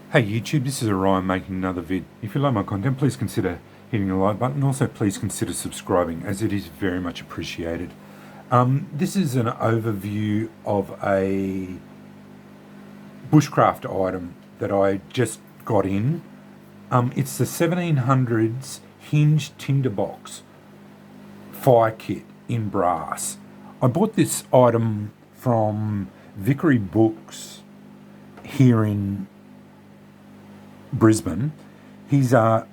Hey YouTube, this is Orion making another vid. If you like my content, please consider hitting the like button. Also, please consider subscribing, as it is very much appreciated. This is an overview of a bushcraft item that I just got in. It's the 1700's Hinged Tinder Box fire kit in brass. I bought this item from viceroybooks here in Brisbane. He's a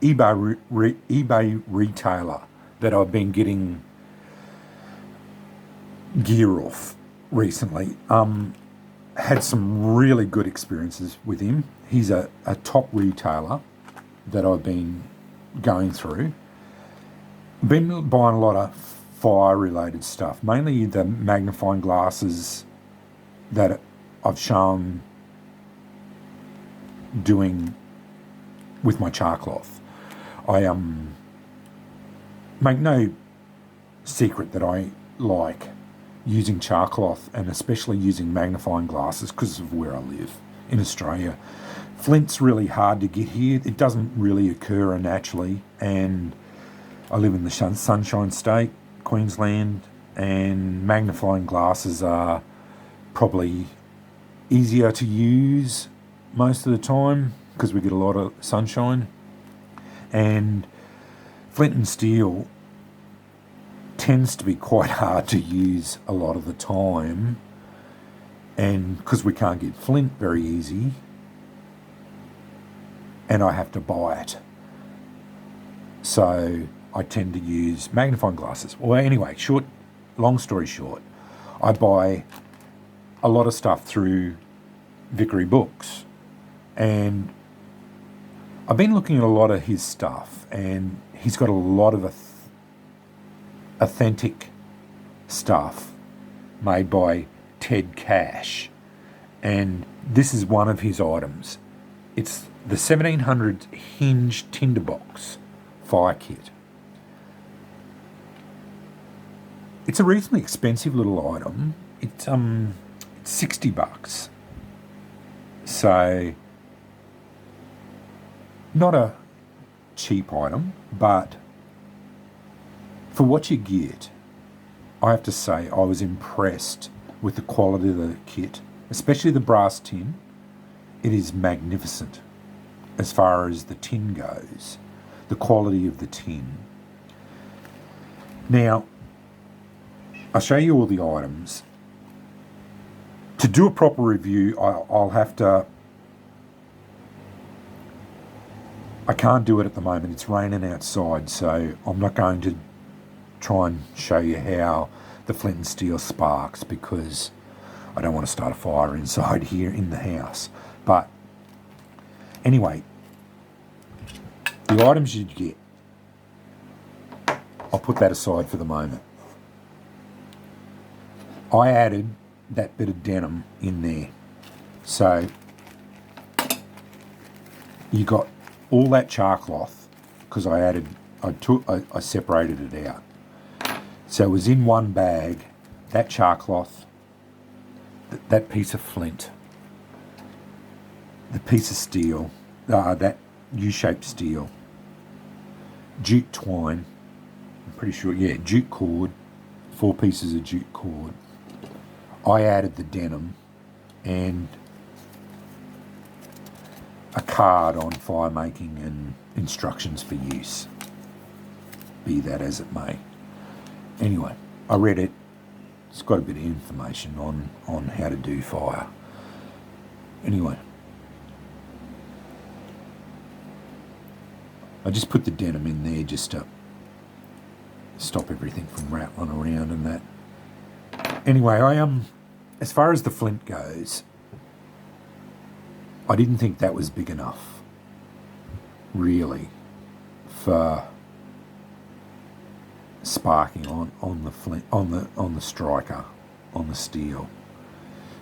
eBay retailer that I've been getting gear off recently. Had some really good experiences with him. He's a top retailer that I've been going through. Been buying a lot of fire related stuff, mainly the magnifying glasses that I've shown doing with my char cloth. I make no secret that I like using char cloth and especially using magnifying glasses because of where I live in Australia. Flint's really hard to get here. It doesn't really occur naturally, and I live in the Sunshine State, Queensland, and magnifying glasses are probably easier to use most of the time because we get a lot of sunshine. And flint and steel tends to be quite hard to use a lot of the time, and because we can't get flint very easy and I have to buy it, so I tend to use magnifying glasses. Well, anyway, long story short, I buy a lot of stuff through viceroybooks, and I've been looking at a lot of his stuff, and he's got a lot of authentic stuff made by Ted Cash, and this is one of his items. It's the 1700's Hinged Tinder Box fire kit. It's a reasonably expensive little item. It's $60, so not a cheap item, but for what you get, I have to say I was impressed with the quality of the kit, especially the brass tin. It is magnificent as far as the tin goes, the quality of the tin. Now, I'll show you all the items. To do a proper review, I'll have to... I can't do it at the moment. It's raining outside, so I'm not going to try and show you how the flint and steel sparks because I don't want to start a fire inside here in the house. But anyway, the items you get, I'll put that aside for the moment. I added that bit of denim in there. So you got all that char cloth because I separated it out. So it was in one bag, that char cloth, that piece of flint, the piece of steel, that U-shaped steel, jute twine, I'm pretty sure, yeah, jute cord, 4 pieces of jute cord. I added the denim and a card on fire making and instructions for use, be that as it may. Anyway, I read it. It's got a bit of information on how to do fire. Anyway, I just put the denim in there just to stop everything from rattling around and that. Anyway, as far as the flint goes, I didn't think that was big enough, really, for sparking on the flint, on the striker, on the steel.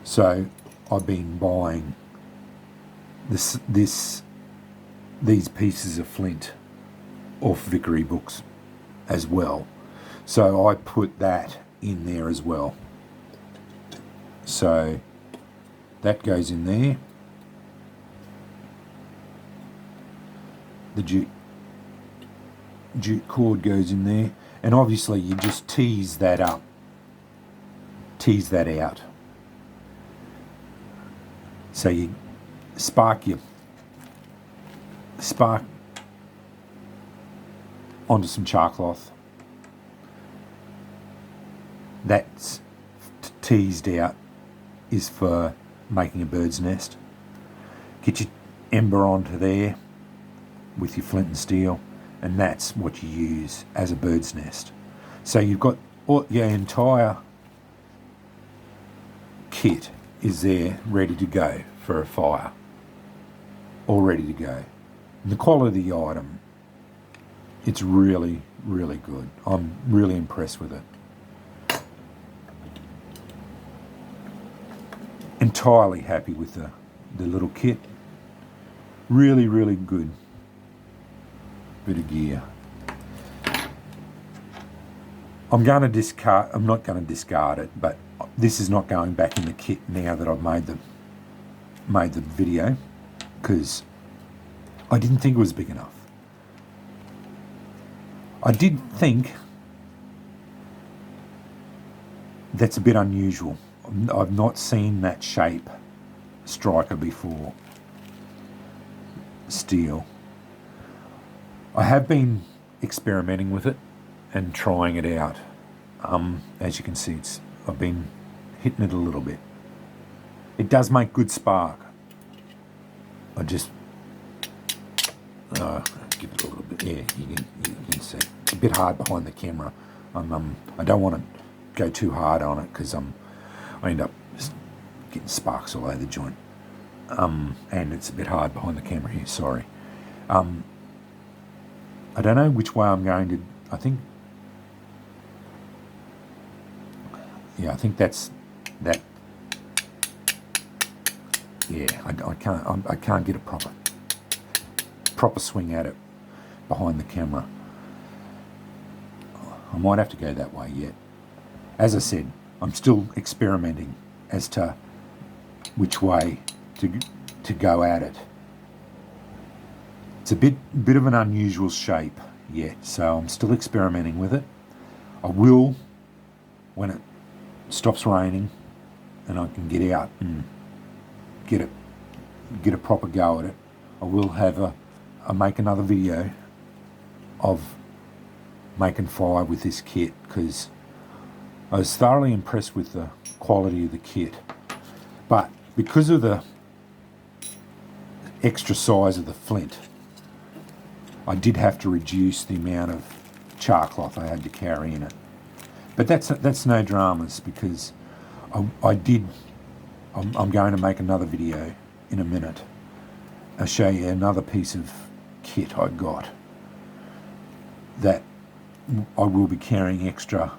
So I've been buying these pieces of flint off viceroybooks as well. So I put that in there as well. So that goes in there. the jute cord goes in there, and obviously you just tease that out. So you spark onto some char cloth. That's teased out is for making a bird's nest. Get your ember onto there with your flint and steel, and that's what you use as a bird's nest. So you've got your entire kit is there ready to go for a fire, all ready to go. And the quality of the item, it's really, really good. I'm really impressed with it. Entirely happy with the little kit. Really, really good bit of gear. I'm not going to discard it, but this is not going back in the kit now that I've made the video, because I didn't think it was big enough. I did think that's a bit unusual. I've not seen that shape striker before. Steel. I have been experimenting with it and trying it out. As you can see, I've been hitting it a little bit. It does make good spark. I just give it a little bit. Yeah, you can see it's a bit hard behind the camera. I don't want to go too hard on it because I end up just getting sparks all over the joint. And it's a bit hard behind the camera here. Sorry. I don't know which way I'm going to. I think that's that. Yeah, I can't get a proper swing at it behind the camera. I might have to go that way yet. As I said, I'm still experimenting as to which way to go at it. It's a bit of an unusual shape yet, so I'm still experimenting with it. I will, when it stops raining and I can get out and get a proper go at it, I will have I'll make another video of making fire with this kit, because I was thoroughly impressed with the quality of the kit. But because of the extra size of the flint, I did have to reduce the amount of char cloth I had to carry in it. But that's no dramas, because I'm going to make another video in a minute. I'll show you another piece of kit I got that I will be carrying extra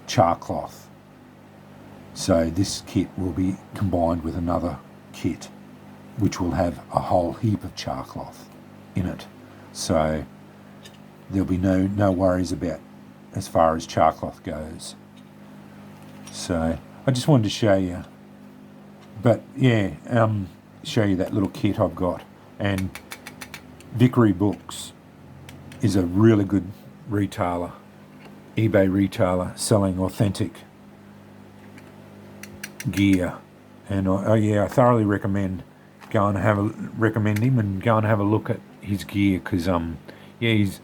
char cloth. So this kit will be combined with another kit which will have a whole heap of char cloth in it. So there'll be no worries about as far as char cloth goes. So I just wanted to show you. But yeah, show you that little kit I've got. And viceroybooks is a really good retailer, eBay retailer, selling authentic gear. And I thoroughly recommend recommend him and go and have a look at his gear, because he's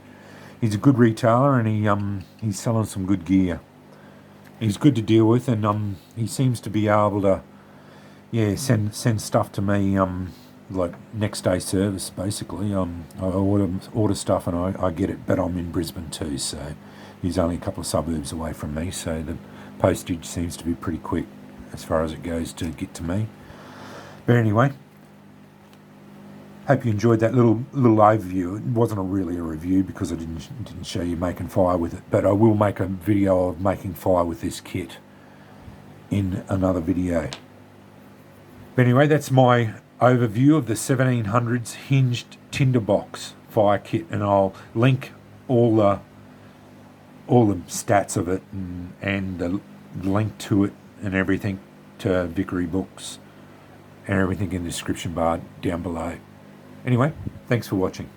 a good retailer, and he's selling some good gear. He's good to deal with, and he seems to be able to send stuff to me like next day service basically. I order stuff and I get it, but I'm in Brisbane too, so he's only a couple of suburbs away from me, so the postage seems to be pretty quick as far as it goes to get to me. But anyway, hope you enjoyed that little overview. It wasn't really a review because I didn't show you making fire with it, but I will make a video of making fire with this kit in another video. But anyway, that's my overview of the 1700's Hinged Tinder Box fire kit, and I'll link all the stats of it and the link to it and everything to viceroybooks and everything in the description bar down below. Anyway, thanks for watching.